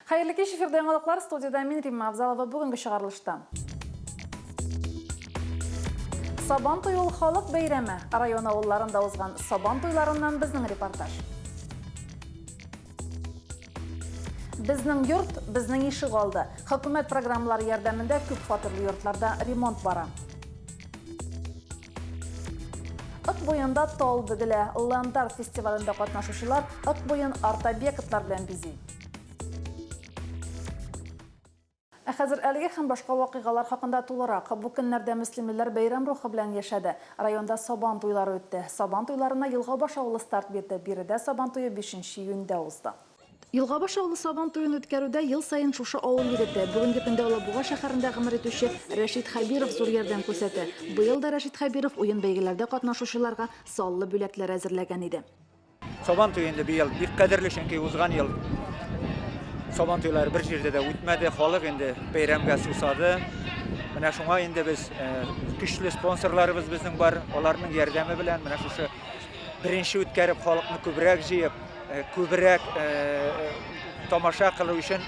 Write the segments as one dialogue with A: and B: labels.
A: Hayırlı kеш efirde yanılıklar stüdyoda min Rimma Avzalova bugünkü çıkarılışta. Saban toyul halk beyremi rayon avullarında ozgan saban toylarından bizning reportaj. Bizning yurt, bizning eshik oldi. Hukumat programmalari yordamida ko'p faturli yurtlarda remont bora. Akboyunda Tol Bugile Landar festivalında qatnaşuvchilar Akboyun Artabekatlar bilan bizi. Hozir әлеге һәм башка вакыйгалар хакында тулырак. Бу көннәрдә мөслимләр бәйрәм рухы белән яшәде. Районда Сабан туйлары үтте. Сабан туйларына Елгабаш авылы старт бирде. Биредә Сабан туйы 5нче июньдә узды. Елгабаш авылы Сабан туйын үткәрүдә ел сайын шушы авыл егете бүгенге көндә Алабуга шәһәрендә гомер итүче Рәшит Хәбиров зур ярдәм күрсәтте. Быел да Рәшит Хәбиров уен бәйгеләрдә катнашучыларга саллы бүләкләр әзерләгән иде.
B: Сабан туйында быел бик кадерле чөнки узган ел Сабан туйлары бер җирдә дә үтмәде, халык инде бәйрәмгә сусады. Менә шуңа инде без көчле спонсорларыбыз безнең бар, аларның ярдәме белән менә шушы беренче үткәреп халыкны күбрәк җыеп, күбрәк тамаша кылу өчен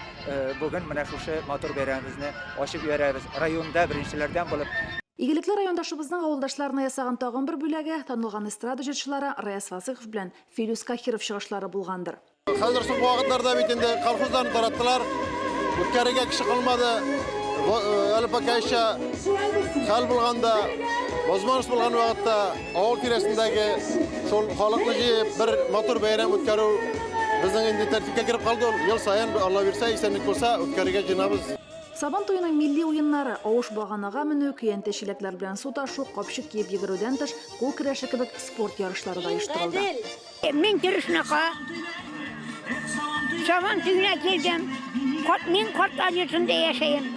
B: бүген менә шушы матур бәйрәмебезне ачып йөрәбез. Районда беренчеләрдән булып
A: Игелекле райондашыбызның авылдашларына ясаган тагын бер бүләге танылган эстрада җырчылары Раяз Васыхов белән Филюс Кахиров чыгышлары булгандыр.
C: Хәзер шул вакытларда бит инде колхозларны тараттылар. Үткәрергә кеше калмады. Әле пакайша хәл булганда, возможность булган вакытта авыл тирәсендәге шул халыкны җыеп бер матур бәйрәм үткәрү безнең инде тәртипкә кирип калды. Ел саен Алла бирсә, исәнлек булса үткәрергә җыенабыз.
A: Сабан туйының милли уеннары авыш баганага менү, көянтә чиләкләр белән су ташу, капчык киеп йөгерүдән тыш, кул көрәше кебек спорт ярышлары да оештырылды.
D: Мин тырышнакка Сабан туйына килдем. Мин картлар йортында яшәйм.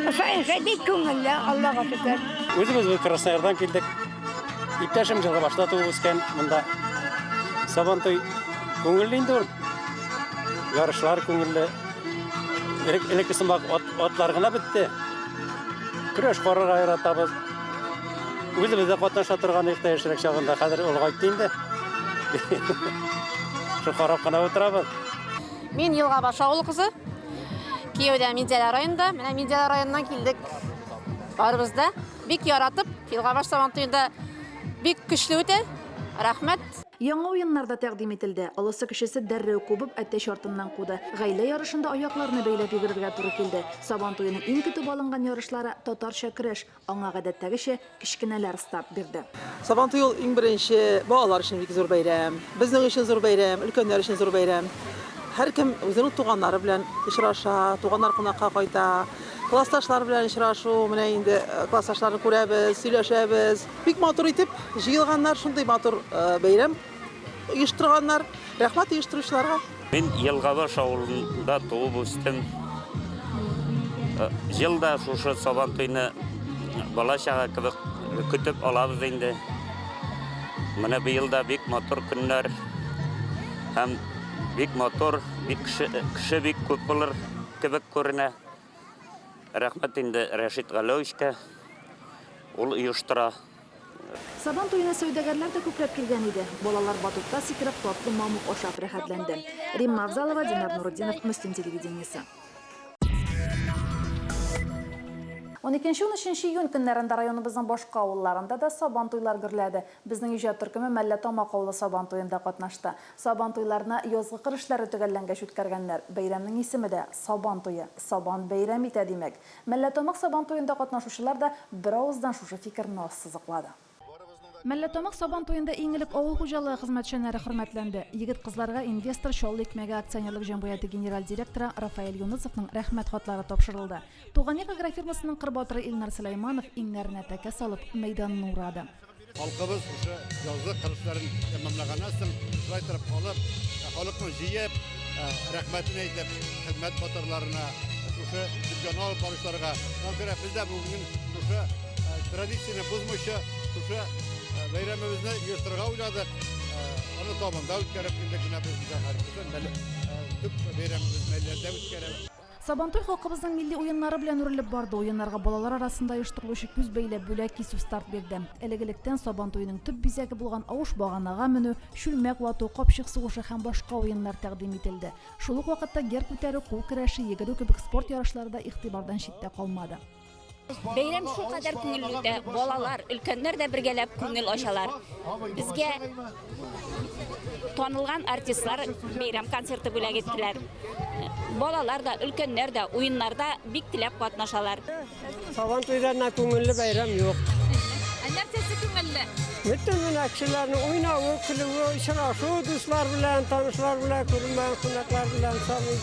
D: Ошо бик күңелле, Аллага шөкер.
E: Үзебез Красноярдан килдек. Иптәшем жылга башта туып үскән монда. Сабан туй күңелле инде ул. Ярышлар күңелле. Элеккесен бак атлар гына бетте. Көрәш карарга яратабыз. Үзебез дә катнаша торган ихтә яшьрәк чагында хәзер улгайтты инде. Шу карап кына утырабыз.
F: Мин Елгабаш авыл кызы. Киевдә Минзәлә районында, менә Минзәлә районыннан килдек. Барыбыз да бик яратып, Елгабаш Сабан туйында бик көчле үтә. Рәхмәт.
A: Яңа уеннарда тәкъдим ителде. Алысы кешесе дәррәү кубып әтәч артыннан куды. Гаилә ярышында аякларны бәйләп йөгерергә туры килде. Сабан туйының иң көтүп алынган ярышлары татарча көрәш. Аңа гадәттәгечә кичкенәләр старт бирде.
G: Сабан туй иң беренче балалар өчен бик зур бәйрәм. Безнең өчен зур бәйрәм, өлкәннәр өчен зур бәйрәм. Һәркем үзенең туганнары белән очраша, туганнар кунакка кайта. Классташлар белән очрашу, менә инде классташларны күрәбез, сөйләшәбез. Бик матур итеп җыелганнар, шундый матур бәйрәм оештырганнар. Рәхмәт оештыручыларга.
H: Мин Елгабаш авылында туып үстем. Җилда шушы Сабан туйны бала-чага кебек көтеп алабыз инде. Менә быел да бик матур көннәр һәм бик матур, бик кеше бик күп булыр кебек күренә. Рәхмәт инде Рәшит Галәүшкә. Ул оештыра.
A: Сабан туйына сәүдәгәрләр дә күпләп килгән иде. Балалар батутта сикереп, татлы мамык ашап рәхәтләнде. Римма Авзалова, Динар Нуруддинов, Мөслим телевидениесе. 12-13 июнь көннәрендә районыбызның башка авылларында да Сабан туйлар гөрләде. Безнең иҗат төркеме Мәлләтамак авылы Сабан туйында катнашты. Сабан туйларына язгы кырышлары төгәлләнгәч үткәргәннәр. Бәйрәмнең исеме дә Сабан туйы. Сабан бәйрәм итә димәк. Мәлләтамак Сабан туйында катнашучылар да бер авыздан шушы фикерне сызыклады. Мәлләтамак Сабан туйында иң элек авыл хуҗалыгы хезмәтчәннәре хөрмәтләнде. Егет кызларга инвестор Шолл икмәге акционерлык җәмгыяте генераль директоры Рафаэль Юнысовның рәхмәт хатлары тапшырылды. Туган ел агрофирмасының кырбатыры Илнар Сөләйманов иңнәренә тәкә салып мәйданны урады.
C: Халкыбыз ошо язгы кырышларын тәмамлаганнан соң шулайтырып калып, халыкны җыеп, рәхмәтен әйтеп, хезмәт батырларына, ошо дөньяны алып баручыларга, күрә бездә бүген ошо традицияне бозмыйча, ошо бәйрәмебезне оештырырга уйладык. Аны тамамда үткәреп килдек, менә без һәркемнән төп бәйрәмебез мәлләрдә үткәрәбез.
A: Сабантуй халкыбыздың милли уеннары белән үрелеп барды. Уеннарга балалар арасында оештырылучы күз бәйләп бүләк кисү старт бирде. Элегелектән Сабантуйның төп бизәге булган авыш баганага менү, шүлмәк вату, капчык сугышы һәм башка уеннар тәкъдим ителде. Шул ук вакытта гер күтәрү, кул көрәше, йөгерү кебек спорт ярышлары да игътибардан читтә калмады.
I: Бәйрәм шул кадәр күңелле үтә. Балалар, өлкәннәр дә бергәләп күңел ачалар. Безгә танылган артистлар бәйрәм концерты бүләк иттеләр. Балалар да, өлкәннәр дә уеннарда бик теләп катнашалар.
J: Сабантуйда күңелле бәйрәм юк.
I: Нәрсәсе күңелле?
J: Bütün kişilerin oynağı, külüğü, işraşı, dostlar bilen, tanışlar bilen, görünmeyen konaklar bilen sami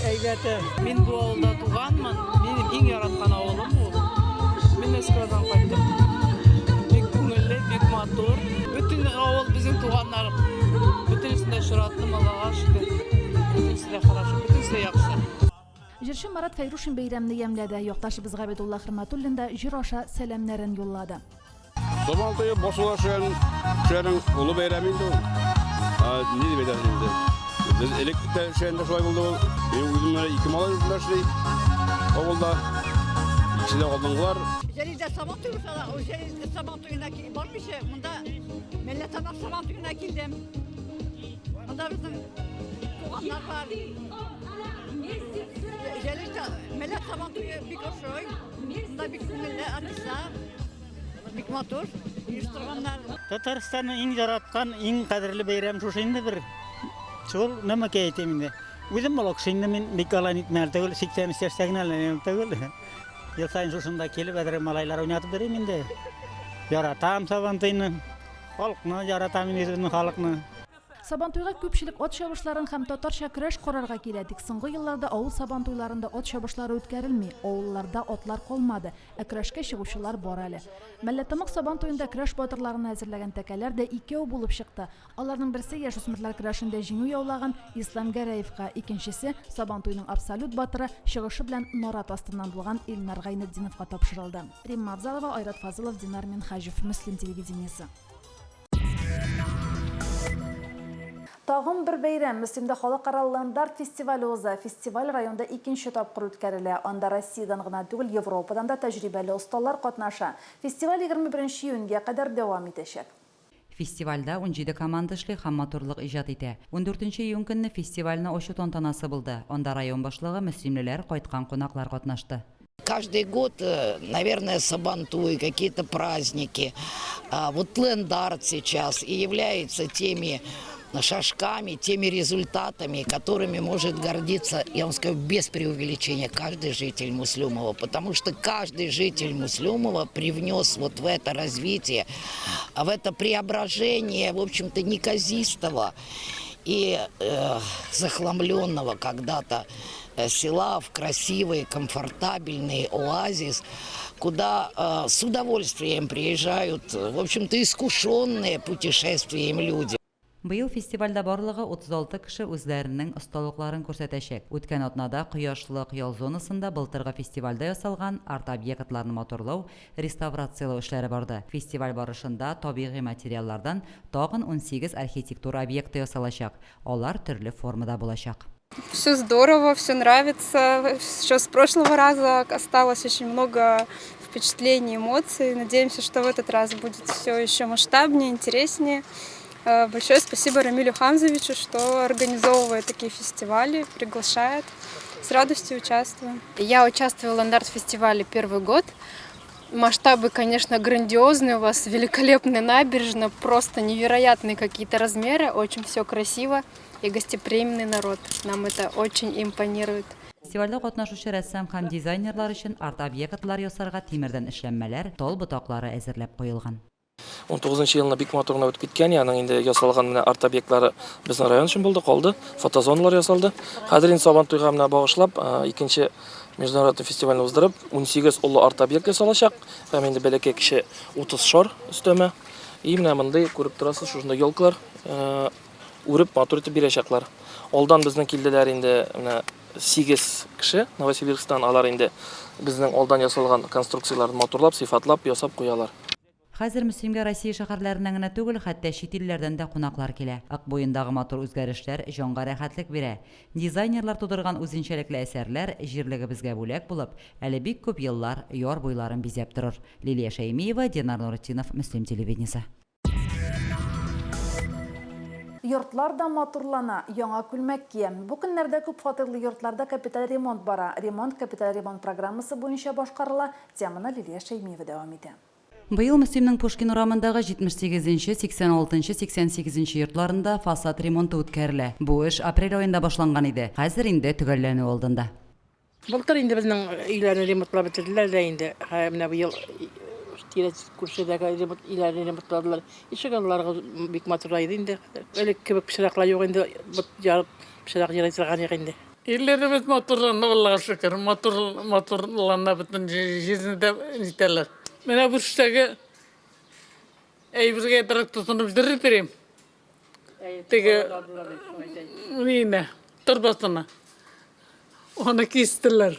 J: eybeti.
G: Мен bu avulda туганмын. Benim иң яраткан авылым бу. Мен Москвадан кайттым. Бик күңелле, бик матур. Bütün авыл безнең туганнар. Бүтүнсендә шыраттым, Аллага шөкер. Бүтүнсендә хорошо, бүтүнсендә яхшы.
A: Җырчы Марат Фәйрушин бәйрәмне ямьләде. Якташыбыз Габидулла Хөрмәтуллин да җыр аша сәламнәрен юллады.
K: Сабантуй башылашын, шәрің улы бәйрәмінде ол. Не деп айтасың енді? Біз электрикте шәрінде шылай болды ол. Мен өзімді 2 мала жүрділер шылай. Ауылда ішінде қалдыңғылар.
D: Жеризde Sabantuyu'na varmış ya, bunda millet ama Sabantuyu'na girdim. Bunda bizim tuğanlar var. Jelizde millet Sabantuyu'ya bir koşuyor. Bunda bir kumille artistler. Бик матур, uyuşturganlar.
E: Татарстанның иң жараткан, иң кадерле бәйрәм шушы инде бер. Шул нәмәкә әйтәм инде. Үзем балак шундый мен бик алан итмәр түгел, 80 яшьтәгенә әллә түгел. Ел сайын шушында килеп әдер малайлар уйнатып берем инде. Яратам Сабантуйны. Халыкны яратам инде, халыкны.
A: Сабантуйга күпчелек от чабышларын һәм татарча көрәш карарга килә. Тик соңгы елларда авыл сабантуйларында от чабышлары үткәрелми. Авылларда отлар калмады. Ә көрәшкә чыгучылар бар әле. Мәлләтамак сабантуенда көрәш батырларын әзерләгән тәкәләр дә 2 булып чыкты. Аларның берсе яшүсмерләр көрәшендә җиңү яулаган Ислам Гәрәевка, икенчесе Сабантуйның абсолют батыры чыгышы белән нарат астыннан булган Илнар Гайнетдиновка тапшырылды. Римма Абзалова, Айрат Фазылов, Динар Минхаҗев, Мөслим телевидениесе. Тагын бер бәйрәм Мөслимдә халыкара фестивале уза. Фестиваль районда 2нче тапкыр үткәрелә. Анда Россиядән гына түгел, Европадан да тәҗрибәле осталар катнаша. Фестиваль 21 июньгә кадәр дәвам итәчәк.
L: Фестивальдә 17 команда эшли һәм матурлык иҗат итә. 14 июнь көнне фестивальне ачу тантанасы булды. Анда район башлыгы, мөслимлеләр, кайткан кунаклар катнашты.
M: Каждый год, наверное, Сабантуй, какие-то праздники. Вот ленд-арт сейчас и является теми шажками, теми результатами, которыми может гордиться, я вам скажу, без преувеличения, каждый житель Муслюмова. Потому что каждый житель Муслюмова привнес вот в это развитие, в это преображение, в общем-то, неказистого и захламленного когда-то села в красивый, комфортабельный оазис, куда с удовольствием приезжают, в общем-то, искушенные путешествием люди.
L: Быел фестивальдә барлыгы 36 кеше үзләренең осталыкларын күрсәтәчәк. Үткән атнада Кояшлык ял зонасында былтыргы фестивальдә ясалган арт-объектларны моторлау, реставрациялау эшләре барды. Фестиваль барышында табигый материаллардан тагын 18 архитектура объекты ясалачак. Алар төрле формада булачак.
N: Все здорово, все нравится. Еще с прошлого раза осталось очень много впечатлений, эмоций. Надеемся, что в этот раз будет все еще масштабнее, интереснее. Большое спасибо Рамилю Хамзовичу, что организовывает такие фестивали, приглашает. С радостью участвую.
O: Я участвую в ленд-арт-фестивале первый год. Масштабы, конечно, грандиозные. У вас великолепная набережная, просто невероятные какие-то размеры. Очень все красиво и гостеприимный народ. Нам это очень импонирует.
L: Фестивальдә катнашучы рәссам һәм дизайнерлар өчен арт-объектлар ясарга тимердән эшләнмәләр, тал ботаклары әзерләп куелган.
P: 19 елына бик матурына үтеп киткән, яның инде ясалган менә арт объектлары безнең район өчен булды, калды. Фотозоналар ясалды. Хәзер инде Сабантуйга менә багышлап, икенче международный фестивальне уздырып, 18 улы арт объект ясалачак. Һәм инде бәләкәй кеше 30 шар өстәмә. И менә мондай күреп торасыз, шушында елкалар үреп матур итеп бирәчәкләр. Алдан безнең килделәр инде менә 8 кеше Новосибирсктан, алар инде безнең алдан ясалган конструкцияларны матурлап, сыйфатлап, ясап куялар.
L: Хәзер Мөслимгә Россия шәһәрләреннән генә түгел, хәтта чит илләрдән дә кунаклар килә. Акбуендагы матур үзгәрешләр җанга рәхәтлек бирә. Дизайнерлар тудырган үзенчәлекле әсәрләр җирлегебезгә бүләк булып, әле бик күп еллар яр буйларын бизәп торыр. Лилия Шәймиева, Динар Нуртдинов, Мөслим телевидениесе.
A: Йортлар да матурлана, яңа күлмәк кия. Бу көннәрдә күп фатирлы йортларда капиталь ремонт бара. Капиталь ремонт программасы буенча башкарыла. Теманы Лилия Шәймиева дәвам итә.
L: Быел Мөслимнең Пушкин урамындагы 78-нче, 86-нче, 88-нче йортларында фасад ремонты үткәрелә. Бу эш апрель айында башланган иде. Хәзер инде төгәлләнү алдында.
G: Былтыр инде безнең өйләрне ремонтлап бетерделәр дә инде. Менә быел күршедәге өйләрне ремонтладылар. Ишегалларга бик матурлайды инде. Элек кебек пычраклар юк инде. Ярып пычрак ярый торган юк инде.
J: Илләребез матурлана, Аллага шөкер. Матурлана бөтен җирдә җитәләр. Менә бу эштәге әйбергә тарак тотынып дирим. Теге мине торбасына. Аны кистеләр.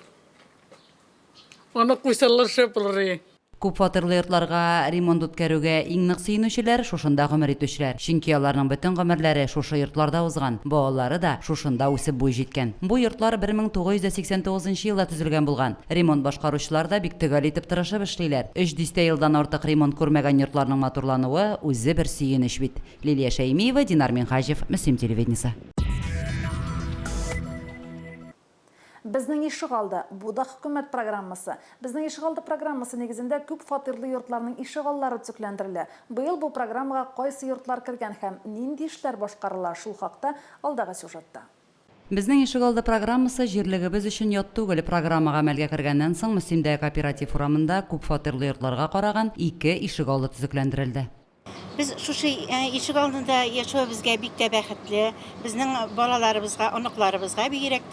J: Аны куйсалар шәпләр.
L: Күп фатирлы йортларга ремонт үткәрүгә иң нык сөенүчеләр шушында гомер итүчеләр. Чөнки аларның бөтен гомерләре шушы йортларда узган. Балалары да шушында үсеп буй җиткән. Бу йортлар 1989 елда төзелгән булган. Ремонт башкаручылар да бик төгәл итеп тырышып эшлиләр. 3 дистә елдан артык ремонт күрмәгән йортларның матурлануы үзе бер сөенеч бит. Лилия Шәймиева, Динар Минхаҗев, Мөслим телевидениесе.
A: Безнең ишегалды, бу да хөкүмәт программасы. Безнең ишегалды программасы нигезендә күп фатирлы йортларның ишегаллары төзекләндерелә. Быел бу программага кайсы йортлар кергән һәм нинди эшләр башкарыла, шул хакта алдагы сюжетта.
L: Безнең ишегалды программасы җирлегебез өчен ят түгел. Программага гамәлгә кергәннән соң Мөслимдә кооператив урамында күп фатирлы йортларга караган 2 ишегалды төзекләндерелде.
Q: Biz şuşu ишек алдында яшәүебезгә бик тә бәхетле. Безнең балаларыбызга, оныкларыбызга бигрәк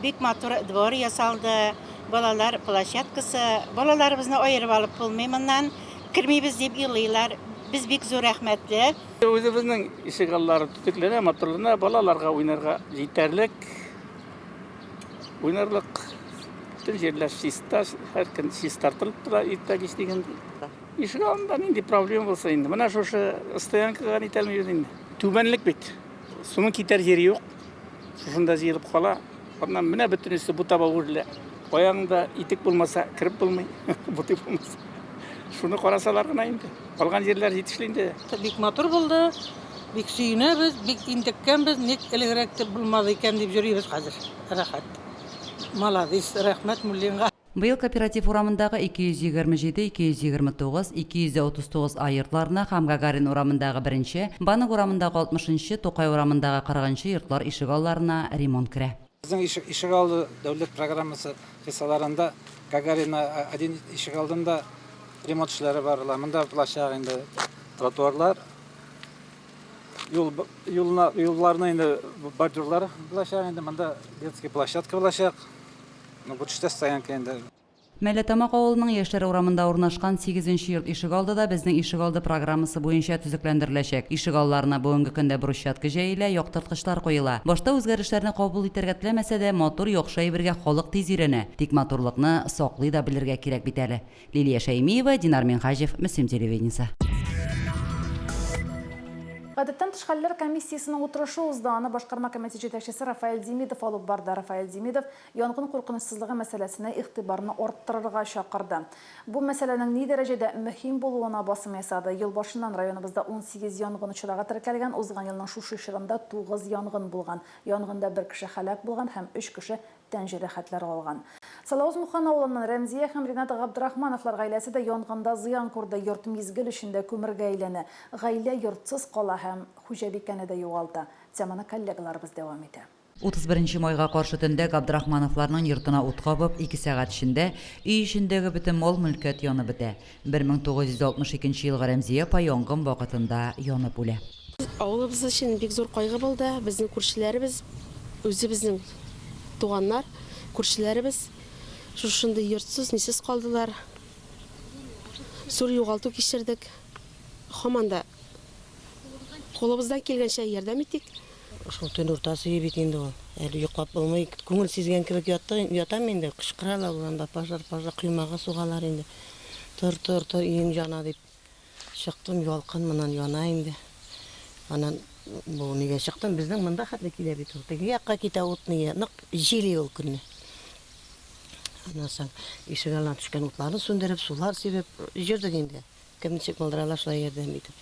Q: бик матур двор ясалды. Балалар площадкасы. Балаларыбызны аерып алып булмый моннан. Кирмибез дип елыйлар. Без бик зур рәхмәтле.
J: Үзебезнең ишегаллары төзекләнә, матурлана, балаларга уйнарга җитәрлек. Уйнарлык. Bütün җирләр чиста, һәр көн чистартылып тора, иртә кич дигән. Ишегалында нинди проблема булса инде. Менә шушы стоянкага итәлмибез инде. Түбәнлек бит. Суның китәр җире юк. Шушында җыелып кала. Аннан менә бөтенесе бу таба үрелә. Аягында итек булмаса, кирип булмый. Бутып булмаса. Шуны карасалар гына инде. Калган җирләр җитешле инде.
G: Бик матур булды. Бик сөенәбез, бик интеккәнбез. Ник элегрәк булмады икән дип йөрибез хәзер. Рәхәт. Молодец, рәхмәт Муллинга.
L: Быел кооператив урамындагы 227, 229, 239 йортларына һәм Гагарин урамындагы 1-нче, Банык урамындагы 60-нчы, Тукай урамындагы 40-нчы йортлар ишегалларына ремонт керә.
R: Безнең ишегалды дәүләт программасы хисаларында Гагарина 1 ишегалдында ремонт эшләре бар. Монда площадь инде тротуарлар, юлларны инде бордюрлар площадь инде монда детский площадка булачак. Бу төштә стоянка инде.
L: Мәләтамак авылының яшьләр урамында урнашкан 8-нче йорт ишегалды да безнең ишегалды программасы буенча төзекләндереләчәк. Ишегалларына бүгенге көндә брусчатка җәелә, яктырткычлар куела. Башта үзгәрешләрне кабул итәргә теләмәсә дә, матур яхшы әйбергә халык тиз өйрәнә. Тик матурлыкны саклый да белергә кирәк бит әле. Лилия Шәймиева, Динар Минхаҗев, Мөслим телевидениесе.
A: Гадәттән тыш хәлләр комиссиясының утырышы узды. Аны башкарма комитеты җитәкчесе Рафаэль Демидов алып барды. Рафаэль Демидов янгын куркынычсызлыгы мәсьәләсенә игътибарны арттырырга чакырды. Бу мәсьәләнең ни дәрәҗәдә мөһим булуына басым ясады. Ел башыннан районыбызда 18 янгын очрагы теркәлгән, узган елның шушы чорында 9 янгын булган. Янгында 1 кеше һәлак булган һәм 3 кеше тән җәрәхәтләре алган. Салавыз Мухан авылыннан Рәмзия һәм Ринат Габдрахмановлар гаиләсе дә янгында зыян күрде. Йорт мизгел эчендә күмергә әйләнә. Гаилә йортсыз кала һәм хуҗабикәне дә югалта. Теманы коллегаларыбыз дәвам итә.
L: 31 майга каршы төндә Габдрахмановларның йортына ут кабып, 2 сәгать эчендә өй эчендәге бөтен мал-мөлкәт янып бетә. 1962 елга Рәмзия апа янгын вакытында янып үлә.
S: Авылыбыз өчен бик зур кайгы булды. Безнең күршеләребез, үзебезнең туганнар, күршеләребез шушында йортсыз, нисез калдылар. Зур югалту кичердек. Һаманда колыбыздан килгәнчә ярдәм иттек.
T: Шул төн уртасы бит инде ул. Әле йоклап булмый, күңел сизгән кебек ятам инде, кычкыралар анда пожар, коймага сугалар инде. Тор, өйем жана дип. Чыктым, ялкын менен яна инде. Анан бу неге чыктым, безнең монда хәтле килә бит ул. Теге якка китә ут неге, нык җили ул көнне. Аннан соң ишек алдына төшкән утларны сүндереп, сулар сибеп җирдек инде. Кемничек булдыралар шулай ярдәм итеп.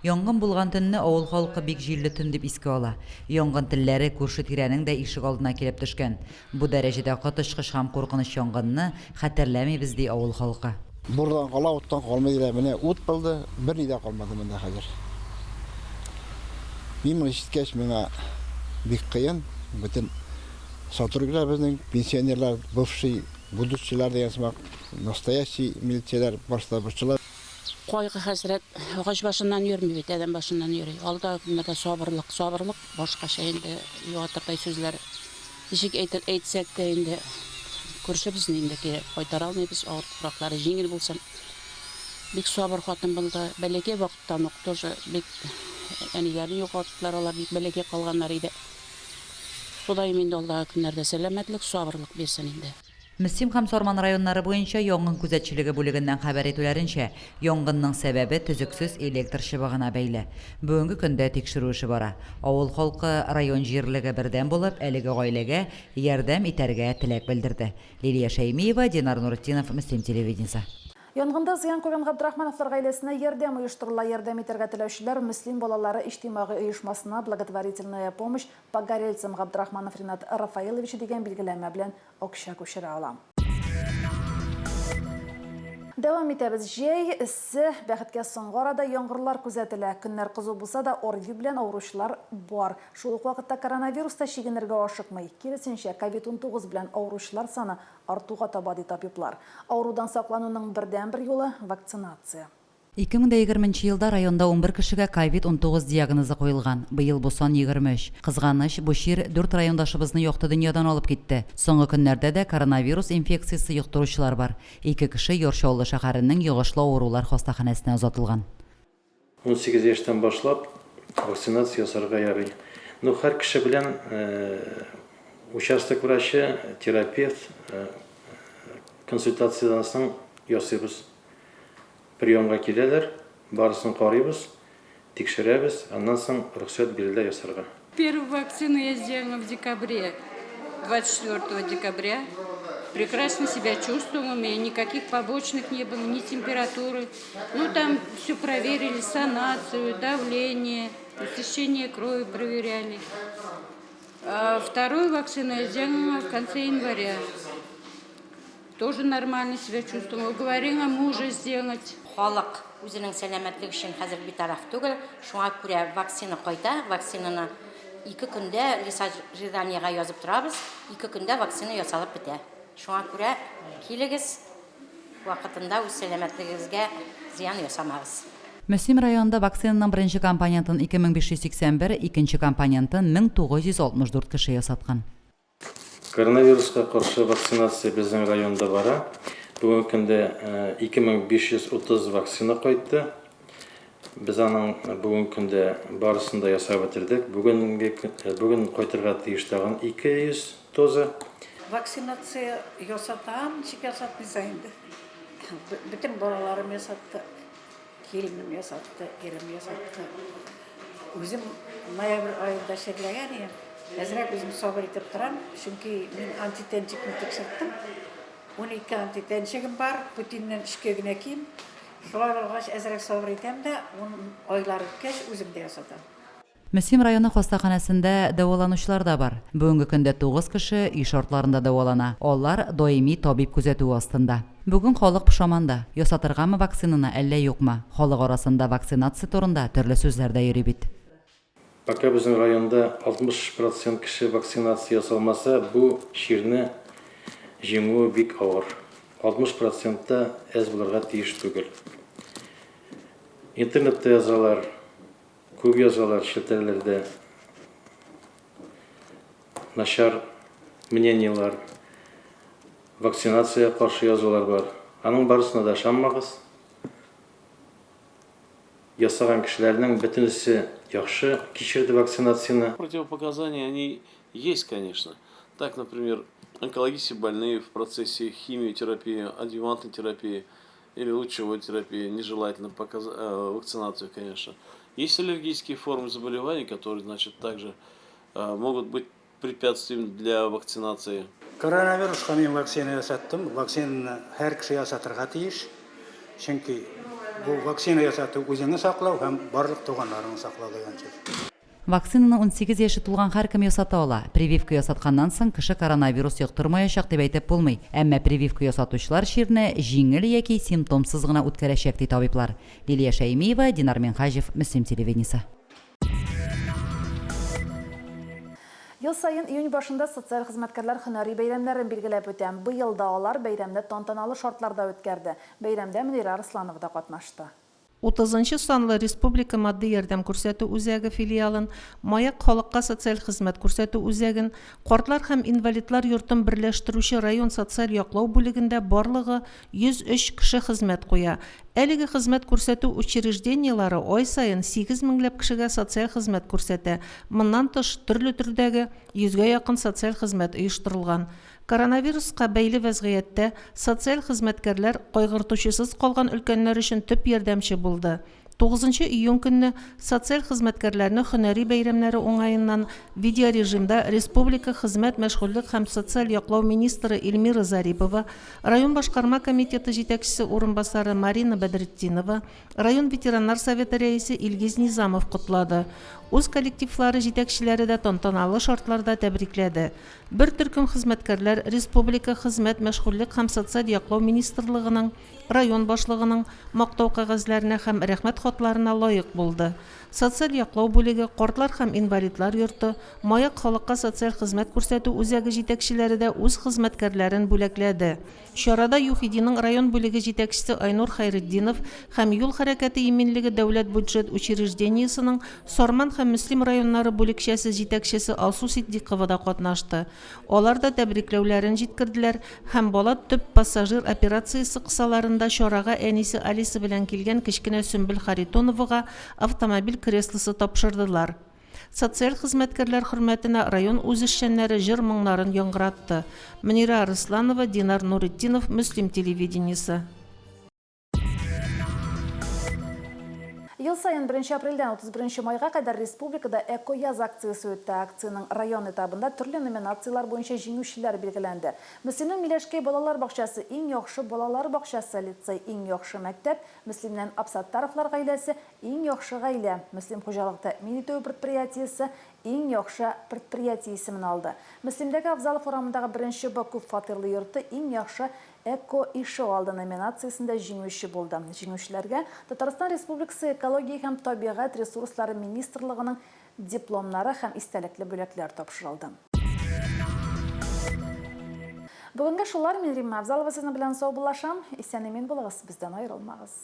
L: Янгын булган төнне авыл халкы бик җилле төн дип искә ала. Янгын телләре күрше тирәнең дә ишек алдына килеп төшкән. Бу дәрәҗәдә котышкыч һәм куркыныч янгынны хәтерләмибез ди авыл халкы.
U: Buradan kala ottan kalmadılar. Mene ot buldu. Bir nida kalmadı mende hazır. Benim işitkeç bana bir kıyın. Bütün satırgılar bizden pensionerler, bıfşi, buduşçular diyansmak, nastoящий milçeler, başlamışçılar.
V: Koygu hasret, ağaç başından yürümüyor, dedem başından yürüyor. Alda günlerde sabırlık, başka şeyinde yuvatırday sözler. Işık eğitsek de indi, көрші indi koytar almayız, ağır turakları жеңіл болсын. Бик sabır хатын buldu, бәлеге вақыттан тоже бик әнилерін yo'qotdilar, олар бик бәлеге қалғаннар иде. Құдайым енді алдағы күннәрдә сәламәтлек, sabırlık берсін инде.
L: Мөслим һәм Сарман районнары буенча янгын күзәтчелеге бүлегеннән хәбәр итүләренчә, янгынның сәбәбе төзексез электр чыбыгына бәйле. Бүгенге көндә тикшерү эше бара. Авыл халкы район җирлеге бердәм булып, әлеге гаиләгә ярдәм итәргә теләк белдерде. Лилия Шәймиева, Динар Нуретдинов, Мөслим телевидениесе.
A: Янгында зыян күргән Габдрахмановлар гаиләсенә ярдәм оештырыла. Ярдәм итәргә теләүчеләр Мөслим балалары иҗтимагый оешмасына благотворительная помощь погорельцам Габдрахманов Ринат Рафаилович дигән билгеләмә белән акча күчерә ала. Дәвам итәбез. Җәй, эссе, бәхеткә соңгы арада яңгырлар күзәтелә. Көннәр кызу булса да, ОРВИ белән авыручылар бар. Шул ук вакытта коронавируста чигенергә ашыкмый. Киресенчә, COVID-19 белән авыручылар саны артуга таба ди табиблар. Авырудан саклануның бердән-бер юлы вакцинация.
L: 2020 елда районда 11 кешегә COVID-19 диагнозы куелган. Быел бу сан 23. Кызганыч, бу чир 4 райондашыбызны якты дөньядан алып китте. Соңгы көннәрдә дә коронавирус инфекциясе йоктыручылар бар. 2 кеше Йоршаулы шәһәренең йогышлы авырулар хастаханәсенә озатылган.
E: 18 яшьтән башлап вакцинация ясарга ярый. Ну, һәр кеше белән участок врачы, терапевт консультациядан соң ясыйбыз. Приемга киләләр, барысын карыйбыз, тикшерәбез, аннан соң рөхсәт бирелә ясарга.
W: Первую вакцину я сделала в декабре, 24 декабря. Прекрасно себя чувствовала, у меня никаких побочных не было, ни температуры. Ну, там все проверили, санацию, давление, насыщение крови проверяли. А вторую вакцину я сделала в конце января. Тоже нормально себя чувствовала. Уговорила мужа сделать.
X: Халык үзенең сәламәтлеге өчен хәзер битараф түгел. Шуңа күрә вакцина кайта. Вакцинаны 2 көндә лисажиданиягә язып торабыз. 2 көндә вакцина ясалып бетә. Шуңа күрә килегез, вакытында үз сәламәтлегегезгә зыян ясамагыз.
L: Мөслим районында вакцинаның беренче компонентын 2581, икенче компонентын 1964 кеше ясаткан.
E: Коронавируска каршы вакцинация безнең районда бара. Бүгенге көндә 2530 вакцина кайтты. Без аның бүгенге көндә барысын да ясап бетердек. Бүген кайтырга тиеш тагын 200 доза.
D: Вакцинация ясатам, чик ясатмыйса инде. Bütün балаларым ясатты, келиним ясатты, ирим ясатты. Үзем ноябрь айында шәрләгән идем. Әзрәк үзем сабыр итеп торам, чөнки мин антитенчикне тикшерттем. 12 антитенчигим бар, Путиннән эшкә генә ким. Шулай булгач әзрәк сабыр итәм дә, айлар үткәч үзем дә ясатам.
L: Мөслим районы хастаханәсендә дәваланучылар да бар. Бүгенге көндә 9 кеше үй шартларында дәвалана. Алар даими табиб күзәтүе астында. Бүген халык пошаманда. Ясатыргамы вакцинаны әллә юкмы? Халык арасында вакцинация турында төрле сүзләр дә йөри бит.
E: Пока безнең районда 60% кеше вакцинация ясалмаса, бу чирне җиңү бик авыр. 60%-та әз булырга тиеш түгел. Интернетта язалар, күп язалар, шелтәрләрдә начар мнениелар, вакцинация каршы язулар бар. Аның барысына да ышанмагыз. Ясаган кешеләрнең бөтенесе яхшы кичерде вакцинацияны.
Y: Противопоказания они есть, конечно. Так, например, онкологические больные в процессе химиотерапии, адъювантной терапии или лучевой терапии, нежелательно вакцинацию, конечно. Есть аллергические формы заболеваний, которые, значит, также могут быть препятствием для вакцинации.
R: Коронавирусқа мен вакцина жасаттым. Вакцинаны һәр кеше жасатырга тиеш. Чөнки бу вакцина жасату үзеңне саклау һәм барлык туганнарны саклау дигән сүз.
L: Вакцинаны 18 яшы тулган һәркем ясата ала. Прививка ясатканнан соң кеше коронавирус йоктырмаячак дип әйтеп булмый. Әмма прививка ясатучылар ширне җиңел яки симптомсыз гына үткәрәчәк ди табиблар. Лилия Шәймиева, Динар Менхаҗев, Мөслим телевидениесе.
A: Ел сайын июнь башында социаль хезмәткәрләр һөнәри бәйрәмнәрен билгеләп үтә. Быел да алар бәйрәмне тантаналы шартларда үткәрде. Бәйрәмдә Мөнира Арсланова да катнашты.
B: 30-нчы санлы Республика матди ярдәм күрсәтү үзәге филиалын, Маяк халыкка социаль хезмәт күрсәтү үзәген, картлар һәм инвалидлар йортын берләштерүче район социаль яклау бүлегендә барлыгы 103 кеше хезмәт куя. Әлеге хезмәт күрсәтү учреждениелары ай сайын 8 меңләп кешегә социаль хезмәт күрсәтә. Моннан тыш төрле төрдәге 100-гә якын социаль хезмәт оештырылган. Коронавируска бәйле вәзгыятьтә социаль хезмәткәрләр кайгыртучысыз калган өлкәннәр өчен төп ярдәмче булды. 9 июнь көнне социаль хезмәткәрләрне һөнәри бәйрәмнәре уңаеннан видеорежимда Республика хезмәт, мәшгульлек һәм социаль яклау министры Эльмира Зарипова, район башкарма комитеты җитәкчесе урынбасары Марина Бәдретдинова, район ветераннар советы рәисе Илгиз Низамов котлады. Үз коллективлары җитәкчеләре дә тантаналы шартларда тәбрикләде. Бер төркем хезмәткәрләр Республика хезмәт, мәшгульлек һәм социаль яклау министрлыгының, район башлыгының мактау кәгазьләренә һәм рәхмәт хатларына лаек булды. Социаль яклау бүлеге, картлар һәм инвалидлар йорты, Маяк халыкка социаль хезмәт күрсәтү үзәге җитәкчеләре дә үз хезмәткәрләрен бүләкләде. Чарада ЮХИДИның район бүлеге җитәкчесе Айнур Хайретдинов һәм юл хәрәкәте иминлеге дәүләт бюджет учреждениесенең Сарман һәм Мөслим районнары бүлекчәсе җитәкчесе Алсу Сиддикова да катнашты. Алар да тәбрикләүләрен җиткерделәр һәм бала төп пассажир операциясе кысаларында чарага әнисе Алиса белән килгән кечкенә Сөмбел Харитоновага автомобиль креслосы тапшырдылар. Социаль хезмәткәрләр хөрмәтенә район үз эшчәннәре җыр-моңнарын яңгыратты. Мөнира Арсланова, Динар Нуретдинов, Мөслим телевидениесе.
A: Ел сайын 1 апрельдән 31 майга кадәр республикада эко-яз акциясы үтте. Акцияның район этабында төрле номинациялар буенча җиңүчеләр билгеләнде. Мөслимнең Миләшкәй балалар бакчасы иң яхшы балалар бакчасы, лицей иң яхшы мәктәп, Мөслимнән Абсаттаровлар гаиләсе иң яхшы гаилә, Мөслим хуҗалык тәэмин итү предприятиесе иң яхшы предприятие исемен алды. Мөслимдәге Авзалов урамындагы 1 Бакув фатирлы йорты иң яхшы эко-ише алды номинациясында җиңүче булды. Җиңүчеләргә Татарстан Республикасы экология һәм табигать ресурслары министрлыгының дипломнары һәм истәлекле бүләкләр тапшырылды. Бүгенге шулар, мин Римма Авзалова сезнең белән саубуллашам. Исән-имин булыгыз, бездән аерылмагыз.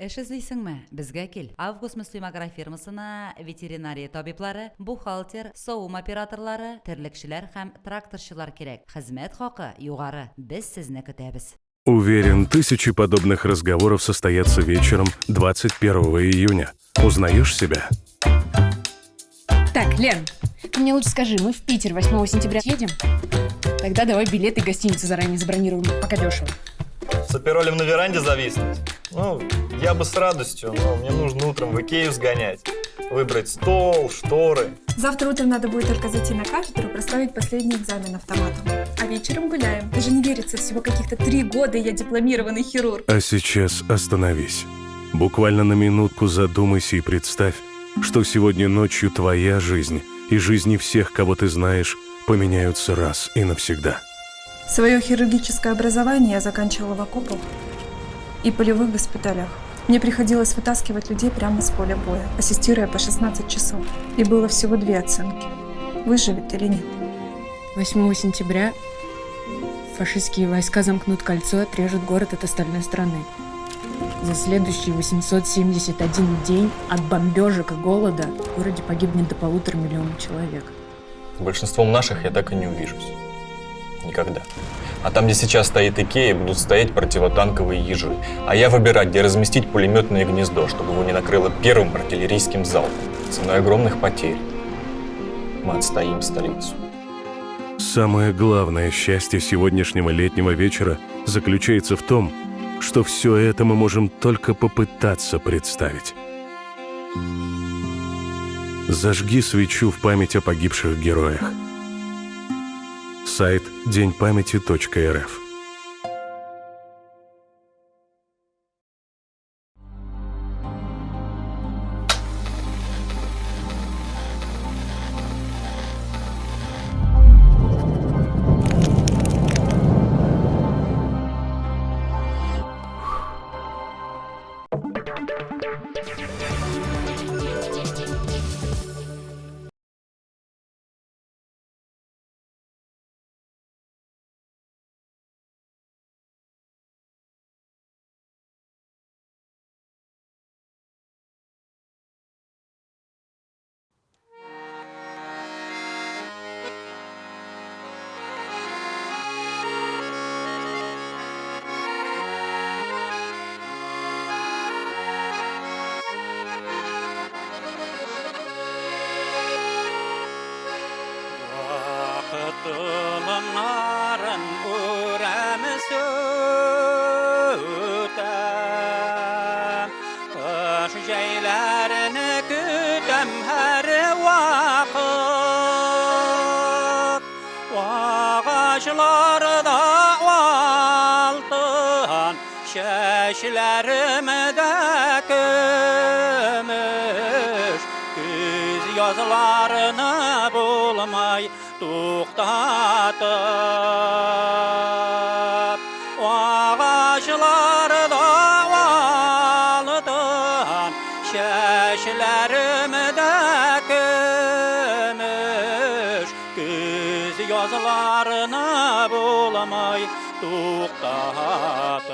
L: Эш эзлисеңме? Безгә кил. Август Мөслим агрофирмасына ветеринария табиблары, бухгалтер, савым операторлары, терлекчеләр һәм тракторчылар кирәк. Хезмәт хакы югары. Без сезне көтәбез.
C: Уверен, тысячи подобных разговоров состоятся вечером 21 июня. Узнаешь себя?
F: Так, Лен, ты мне лучше скажи, мы в Питер 8 сентября едем? Тогда давай билеты и гостиницу заранее забронируем, пока дешево.
H: С аперолем на веранде зависнуть? Ну, я бы с радостью, но мне нужно утром в Икею сгонять. Выбрать стол, шторы.
N: Завтра утром надо будет только зайти на кафедру и проставить последний экзамен автоматом. А вечером гуляем. Даже не верится, всего каких-то 3 года и я дипломированный хирург.
C: А сейчас остановись. Буквально на минутку задумайся и представь, что сегодня ночью твоя жизнь и жизни всех, кого ты знаешь, поменяются раз и навсегда.
N: Свое хирургическое образование я заканчивала в окопах и полевых госпиталях.
I: Мне приходилось вытаскивать людей прямо с поля боя, ассистируя по 16 часов. И было всего 2 оценки. Выживет или нет.
F: 8 сентября фашистские войска замкнут кольцо и отрежут город от остальной страны. За следующий 871 день от бомбежек и голода в городе погибнет до 1,5 миллиона человек.
H: С большинством наших я так и не увижусь. Никогда. А там, где сейчас стоит Икея, будут стоять противотанковые ежи. А я выбирать, где разместить пулеметное гнездо, чтобы его не накрыло первым артиллерийским залпом. Ценой огромных потерь мы отстоим столицу.
C: Самое главное счастье сегодняшнего летнего вечера заключается в том, что все это мы можем только попытаться представить. Зажги свечу в память о погибших героях. Сайт деньпамяти.рф.
K: Tulumların uğramız ötem Kış ceylerini kütem her vakit Ağaçlarda altın şeşlerimde kömüş Güz yazılarını bulmay to'xtatib ağaçlarda oltin shashlarımda kumush ko'z yozlarini bo'lmay to'xtatib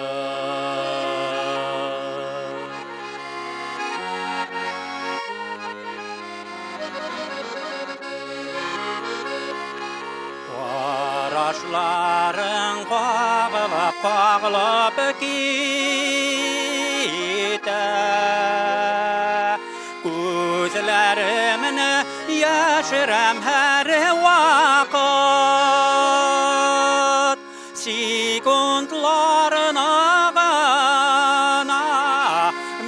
K: Qarashların qağlab kete Ko'zlarimni yashiram har vaqt Sekundlarni g'ana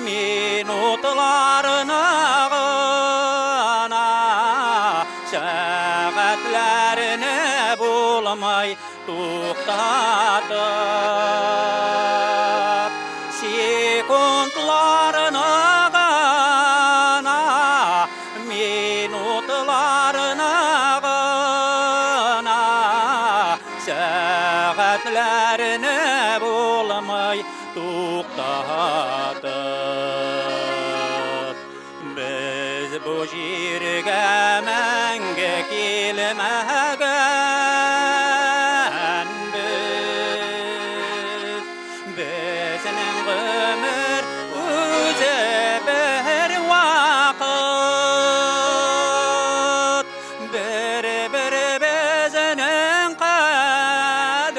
K: minutlarni g'ana Saatlarini bo'lmay to'xtatib sekundlarni g'ana minutlarni g'ana saatlarini bo'lmay to'xtatib biz bu yerga manga kelmagan bizning umr o'zi bir vaqt bir bizning qadrlar